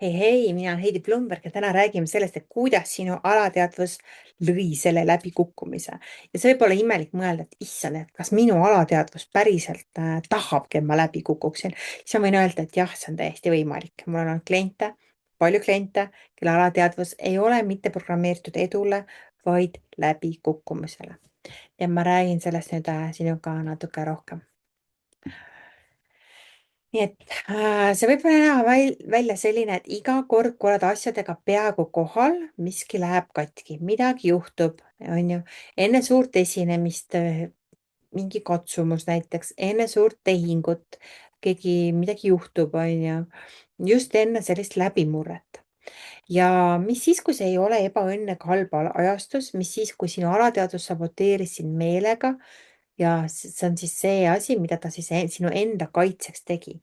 Hei, mina olen Heidi Plumberg ja täna räägime sellest, et kuidas sinu alateadvus lõi selle läbikukkumise. Ja see võib olla imelik mõelda, et issand, et kas minu alateadvus päriselt tahabki, et ma läbi kukuksin. Siis ma võin öelda, et jah, see on täiesti võimalik. Mul on olnud palju kliente, kelle alateadvus ei ole mitte programmeeritud edule, vaid läbikukkumisele. Ja ma räägin sellest nüüd sinuga natuke rohkem. Nii et see võib näha välja selline, et iga kord, kui oled asjadega peaaegu kohal, miski läheb katki, midagi juhtub, on ju. Enne suurt esinemist, mingi katsumus näiteks, enne suurt tehingut, midagi juhtub, on ju. Just enne sellist läbimurret. Ja mis siis, kui see ei ole ebaõnn ega halb ajastus, mis siis, kui sinu alateadvus saboteeris sind meelega ja see on siis see asi, mida ta siis sinu enda kaitseks tegi.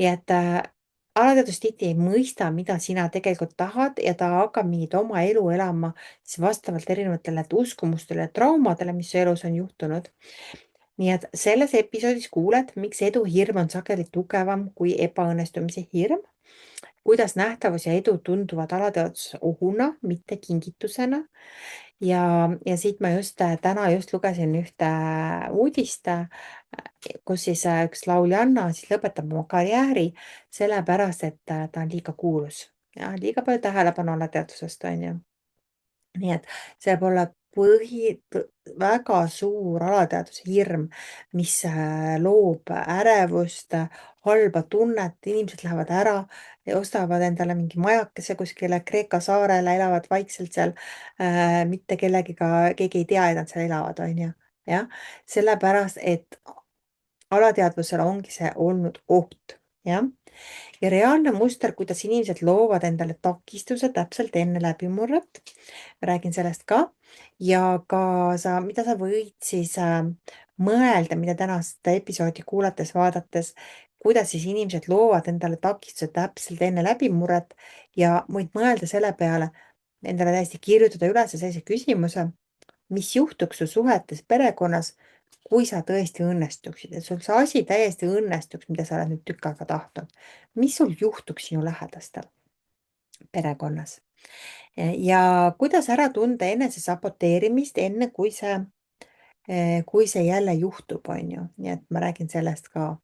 Nii et alateadvus tihti ei mõista, mida sina tegelikult tahad ja ta hakkab mingit oma elu elama siis vastavalt erinevatele uskumustele ja traumadele, mis su elus on juhtunud. Nii et selles episoodis kuuled, miks eduhirm on sageli tugevam kui ebaõnnestumise hirm, kuidas nähtavus ja edu tunduvad alateadvuses ohuna, mitte kingitusena. Ja siit ma täna lugesin ühte uudist, kus siis üks lauljanna siis lõpetab oma karjääri sellepärast, et ta on liiga kuulus ja liiga palju tähelepanu alateadvusest, on ju. Nii et see võib olla väga suur alateadvuse hirm, mis loob ärevust, halba tunnet, inimesed lähevad ära ja ostavad endale mingi majakese kuskile Kreeka saarele, elavad vaikselt seal, mitte keegi ei tea, et nad seal elavad, on ju. Jah, sellepärast, et alateadvusel ongi see olnud oht, jah. Ja reaalne muster, kuidas inimesed loovad endale takistuse täpselt enne läbimurret. Räägin sellest ka ja ka mida sa võid siis mõelda, mida tänast episoodi kuulates, vaadates, kuidas siis inimesed loovad endale takistuse täpselt enne läbimurret ja võid mõelda selle peale, endale täiesti kirjutada üles sellise küsimuse, mis juhtuks su suhetes perekonnas, kui sa tõesti õnnestuksid, et sul see asi täiesti õnnestuks, mida sa oled nüüd tükk aega tahtnud. Mis sul juhtuks sinu lähedastel perekonnas? Ja kuidas ära tunda enese saboteerimist, enne kui see jälle juhtub, on ju. Nii et ma räägin sellest ka.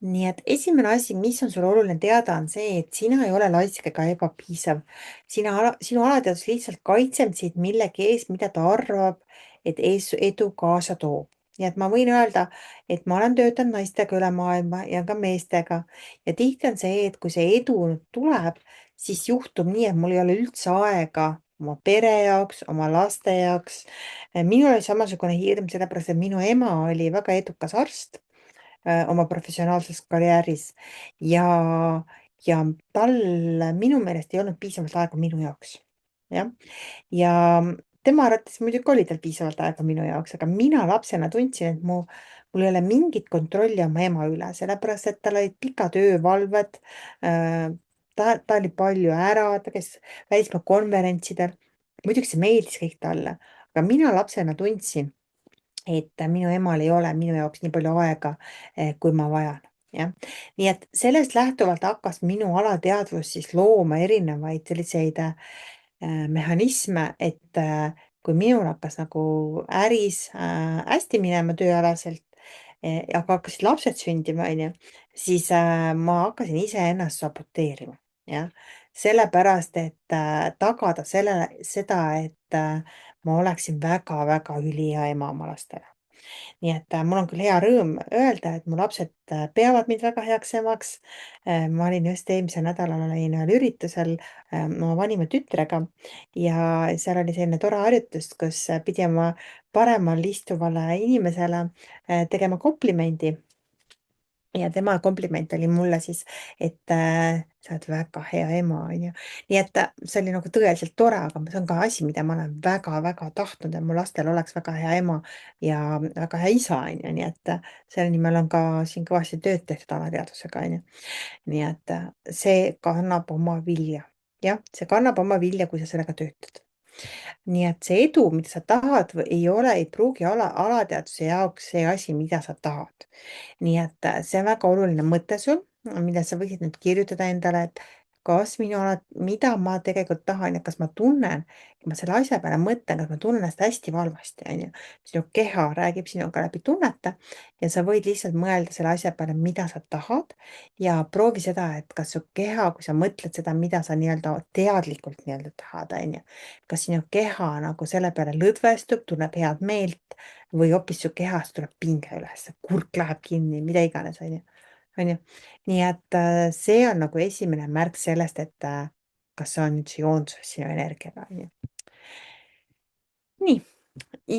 Nii et esimene asi, mis on sul oluline teada, on see, et sina ei ole laisk ega ebapiisav. Sinu alateadvus lihtsalt kaitseb sind millegi ees, mida ta arvab, et edu kaasa toob. Nii et ma võin öelda, et ma olen töötanud naistega üle maailma ja ka meestega ja tihti on see, et kui see edu nüüd tuleb, siis juhtub nii, et mul ei ole üldse aega oma pere jaoks, oma laste jaoks. Minul oli samasugune hirm, sellepärast et minu ema oli väga edukas arst oma professionaalses karjääris ja tal minu meelest ei olnud piisavalt aega minu jaoks, jah. Ja tema arvates muidugi oli tal piisavalt aega minu jaoks, aga mina lapsena tundsin, et mul ei ole mingit kontrolli oma ema üle, sellepärast et tal olid pikad öövalved, ta oli palju ära, ta käis välismaa konverentsidel. Muidugi see meeldis kõik talle, aga mina lapsena tundsin, et minu emal ei ole minu jaoks nii palju aega, kui ma vajan, jah. Nii et sellest lähtuvalt hakkas minu alateadvus siis looma erinevaid selliseid mehhanisme, et kui minul hakkas nagu äris hästi minema tööalaselt, aga hakkasid lapsed sündima, on ju, siis ma hakkasin iseennast saboteerima, jah. Sellepärast, et tagada seda, et ma oleksin väga-väga ülihea ema oma lastele. Nii et mul on küll hea rõõm öelda, et mu lapsed peavad mind väga heaks emaks. Ma olin just eelmisel nädalal olin ühel üritusel oma vanima tütrega ja seal oli selline tore harjutus, kus pidi oma paremal istuvale inimesele tegema komplimendi. Ja tema kompliment oli mulle siis, et sa oled väga hea ema, on ju. Nii et see oli nagu tõeliselt tore, aga see on ka asi, mida ma olen väga-väga tahtnud, et mu lastel oleks väga hea ema ja väga hea isa, on ju. Nii et selle nimel on ka siin kõvasti tööd tehtud alateadvusega, on ju. Nii et see kannab oma vilja. Jah, see kannab oma vilja, kui sa sellega töötad. Nii et see edu, mida sa tahad, ei pruugi alateadvuse jaoks see asi, mida sa tahad. Nii et see on väga oluline mõte sul, mida sa võisid nüüd kirjutada endale, et kas mida ma tegelikult tahan ja kas ma tunnen, kui ma selle asja peale mõtlen, kas ma tunnen ennast hästi valvasti, on ju. sinu keha räägib sinuga läbi tunnete ja sa võid lihtsalt mõelda selle asja peale, mida sa tahad ja proovi seda, et kas su keha, kui sa mõtled seda, mida sa nii-öelda teadlikult nii-öelda tahad, on ju, kas sinu keha nagu selle peale lõdvestub, tunneb head meelt või hoopis su kehast tuleb pinge üles, kurk läheb kinni, mida iganes, on ju. On ju? Nii et see on nagu esimene märk sellest, et kas see on üldse joonduses sinu energiaga, on ju. Nii,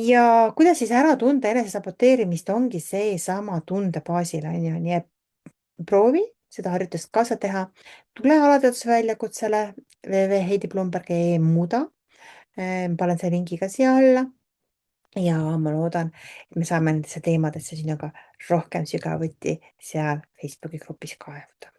ja kuidas siis ära tunda enesesaboteerimist, ongi seesama tunde baasil, on ju, nii et proovi seda harjutust kaasa teha. Tule alateadvusväljakutsele www.heidiblumberg.ee muuda. Panen selle lingi ka siia alla ja ma loodan, et me saame nendesse teemadesse sinuga rohkem sügavuti seal Facebooki grupis kaevuda.